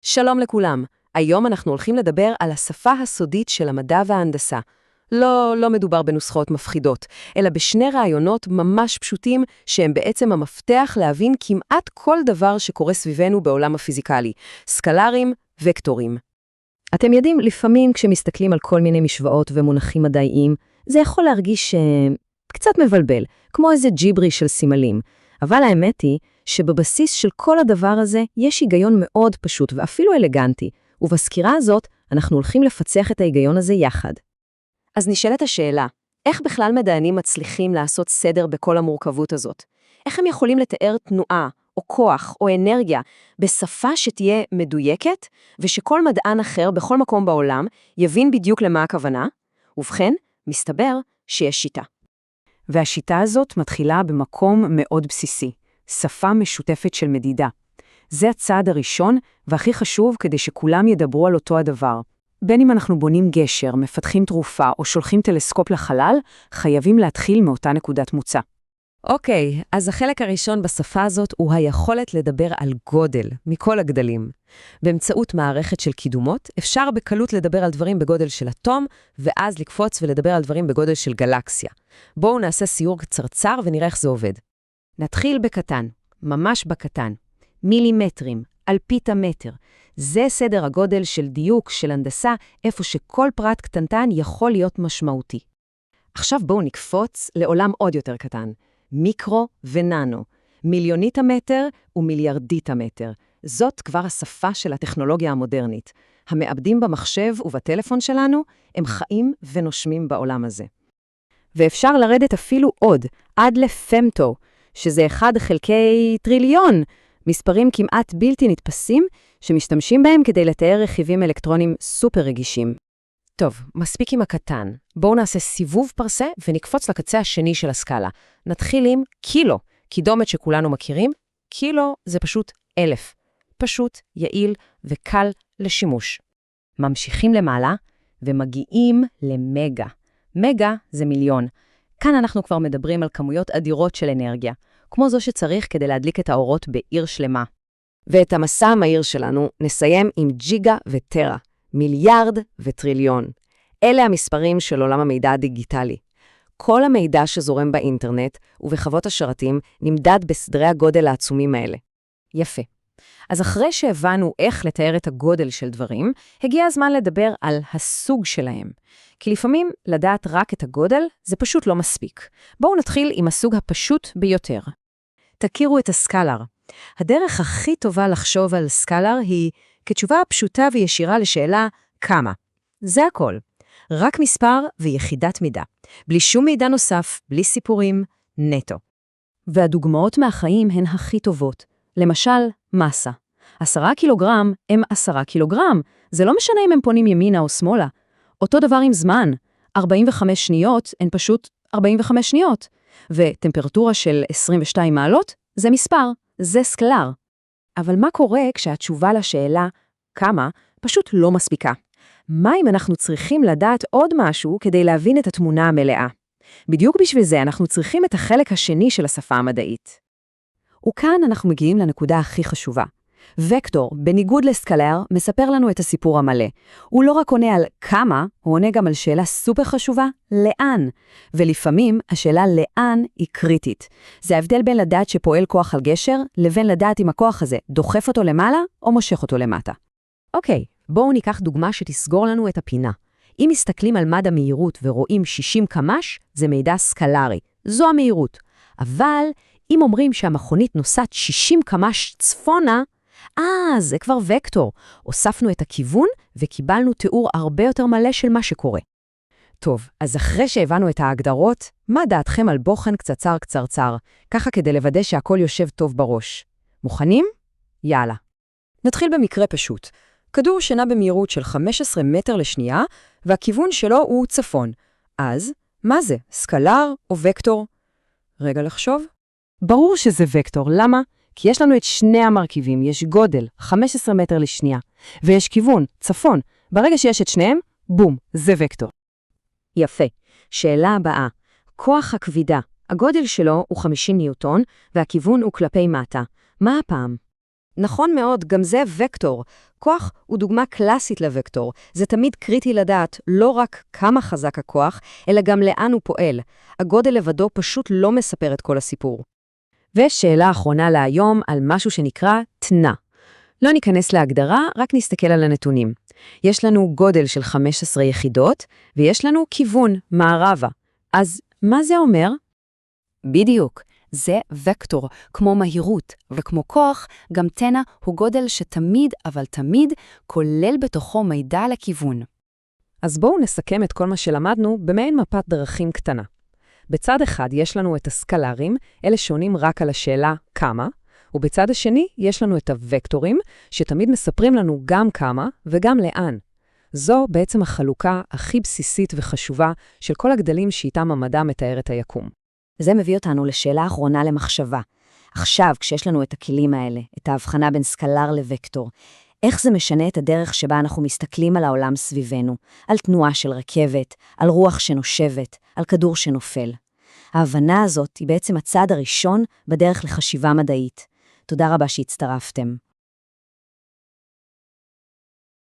שלום לכולם. היום אנחנו הולכים לדבר על השפה הסודית של המדע וההנדסה. לא מדובר בנוסחאות מפחידות, אלא בשני רעיונות ממש פשוטים שהם בעצם המפתח להבין כמעט כל דבר שקורה סביבנו בעולם הפיזיקלי. סקלרים, וקטורים. אתם יודעים, לפעמים כשמסתכלים על כל מיני משוואות ומונחים מדעיים, זה יכול להרגיש קצת מבלבל, כמו איזה ג'יברי של סימלים. אבל האמת היא שבבסיס של כל הדבר הזה יש היגיון מאוד פשוט ואפילו אלגנטי, ובסקירה הזאת אנחנו הולכים לפצח את ההיגיון הזה יחד. אז נשאלת השאלה, איך בכלל מדענים מצליחים לעשות סדר בכל המורכבות הזאת? איך הם יכולים לתאר תנועה, או כוח, או אנרגיה, בשפה שתהיה מדויקת, ושכל מדען אחר בכל מקום בעולם יבין בדיוק למה הכוונה? ובכן, מסתבר שיש שיטה. והשיטה הזאת מתחילה במקום מאוד בסיסי, שפה משותפת של מדידה. זה הצעד הראשון והכי חשוב כדי שכולם ידברו על אותו הדבר. בין אם אנחנו בונים גשר, מפתחים תרופה או שולחים טלסקופ לחלל, חייבים להתחיל מאותה נקודת מוצא. אוקיי, אז החלק הראשון בשפה הזאת הוא היכולת לדבר על גודל, מכל הגדלים. באמצעות מערכת של קידומות, אפשר בקלות לדבר על דברים בגודל של אטום, ואז לקפוץ ולדבר על דברים בגודל של גלקסיה. בואו נעשה סיור קצרצר ונראה איך זה עובד. נתחיל בקטן, ממש בקטן. מילימטרים, אלפית המטר. זה סדר הגודל של דיוק, של הנדסה, איפה שכל פרט קטנטן יכול להיות משמעותי. עכשיו בואו נקפוץ לעולם עוד יותר קטן. מיקרו וננו, מיליונית המטר ומיליארדית המטר. זאת כבר השפה של הטכנולוגיה המודרנית. המעבדים במחשב ובטלפון שלנו הם חיים ונושמים בעולם הזה. ואפשר לרדת אפילו עוד, עד לפמטו, שזה 1 חלקי טריליון, מספרים כמעט בלתי נתפסים שמשתמשים בהם כדי לתאר רכיבים אלקטרונים סופר רגישים. טוב, מספיק עם הקטן. בואו נעשה סיבוב פרסה ונקפוץ לקצה השני של הסקאלה. נתחיל עם קילו, קידומת שכולנו מכירים. קילו זה פשוט 1000. פשוט, יעיל וקל לשימוש. ממשיכים למעלה ומגיעים למגה. מגה זה מיליון. כאן אנחנו כבר מדברים על כמויות אדירות של אנרגיה, כמו זו שצריך כדי להדליק את האורות בעיר שלמה. ואת המסע המהיר שלנו נסיים עם ג'יגה וטרה. מיליארד וטריליון. אלה המספרים של עולם המידע הדיגיטלי. כל המידע שזורם באינטרנט ובחוות השרתים נמדד בסדרי הגודל העצומים האלה. יפה. אז אחרי שהבנו איך לתאר את הגודל של דברים, הגיע הזמן לדבר על הסוג שלהם. כי לפעמים לדעת רק את הגודל זה פשוט לא מספיק. בואו נתחיל עם הסוג הפשוט ביותר. תכירו את הסקלר. הדרך הכי טובה לחשוב על סקלר היא כתשובה פשוטה וישירה לשאלה כמה. זה הכל. רק מספר ויחידת מידה. בלי שום מידע נוסף, בלי סיפורים, נטו. והדוגמאות מהחיים הן הכי טובות. למשל, מסה. 10 קילוגרם הם 10 קילוגרם. זה לא משנה אם הם פונים ימינה או שמאלה. אותו דבר עם זמן. 45 שניות הן פשוט 45 שניות. וטמפרטורה של 22 מעלות זה מספר, זה סקלר. אבל מה קורה כשהתשובה לשאלה כמה פשוט לא מספיקה? מה אם אנחנו צריכים לדעת עוד משהו כדי להבין את התמונה המלאה? בדיוק בשביל זה אנחנו צריכים את החלק השני של השפה המדעית. וכאן אנחנו מגיעים לנקודה הכי חשובה. וקטור, בניגוד לסקלר, מספר לנו את הסיפור המלא. הוא לא רק עונה על כמה, הוא עונה גם על שאלה סופר חשובה, לאן. ולפעמים השאלה לאן היא קריטית. זה ההבדל בין לדעת שפועל כוח על גשר, לבין לדעת אם הכוח הזה דוחף אותו למעלה או מושך אותו למטה. אוקיי, בואו ניקח דוגמה שתסגור לנו את הפינה. אם מסתכלים על מד המהירות ורואים 60 קמ"ש, זה מידע סקלרי. זו המהירות. אבל אם אומרים שהמכונית נוסעת 60 קמ"ש צפונה, זה כבר וקטור. הוספנו את הכיוון וקיבלנו תיאור הרבה יותר מלא של מה שקורה. טוב, אז אחרי שהבנו את ההגדרות, מה דעתכם על בוחן קצרצר, ככה כדי לוודא שהכל יושב טוב בראש? מוכנים? יאללה. נתחיל במקרה פשוט. כדור שנע במהירות של 15 מטר לשנייה, והכיוון שלו הוא צפון. אז, מה זה? סקלר או וקטור? רגע לחשוב. ברור שזה וקטור. למה? כי יש לנו את שני המרכיבים, יש גודל, 15 מטר לשנייה, ויש כיוון, צפון. ברגע שיש את שניהם, בום, זה וקטור. יפה. שאלה הבאה. כוח הכבידה. הגודל שלו הוא 50 ניוטון, והכיוון הוא כלפי מטה. מה הפעם? נכון מאוד, גם זה וקטור. כוח הוא דוגמה קלאסית לוקטור. זה תמיד קריטי לדעת לא רק כמה חזק הכוח, אלא גם לאן הוא פועל. הגודל לבדו פשוט לא מספר את כל הסיפור. ושאלה אחרונה להיום על משהו שנקרא תנע. לא ניכנס להגדרה, רק נסתכל על הנתונים. יש לנו גודל של 15 יחידות, ויש לנו כיוון, מערבה. אז מה זה אומר? בדיוק, זה וקטור, כמו מהירות, וכמו כוח, גם תנע הוא גודל שתמיד, אבל תמיד, כולל בתוכו מידע על הכיוון. אז בואו נסכם את כל מה שלמדנו במעין מפת דרכים קטנה. בצד אחד יש לנו את הסקלרים, אלה שעונים רק על השאלה כמה, ובצד השני יש לנו את הוקטורים, שתמיד מספרים לנו גם כמה וגם לאן. זו בעצם החלוקה הכי בסיסית וחשובה של כל הגדלים שאיתם המדע מתאר את היקום. זה מביא אותנו לשאלה האחרונה למחשבה. עכשיו, כשיש לנו את הכלים האלה, את ההבחנה בין סקלר לוקטור, איך זה משנה את הדרך שבה אנחנו מסתכלים על העולם סביבנו, על תנועה של רכבת, על רוח שנושבת, על כדור שנופל? ההבנה הזאת היא בעצם הצעד הראשון בדרך לחשיבה מדעית. תודה רבה שהצטרפתם.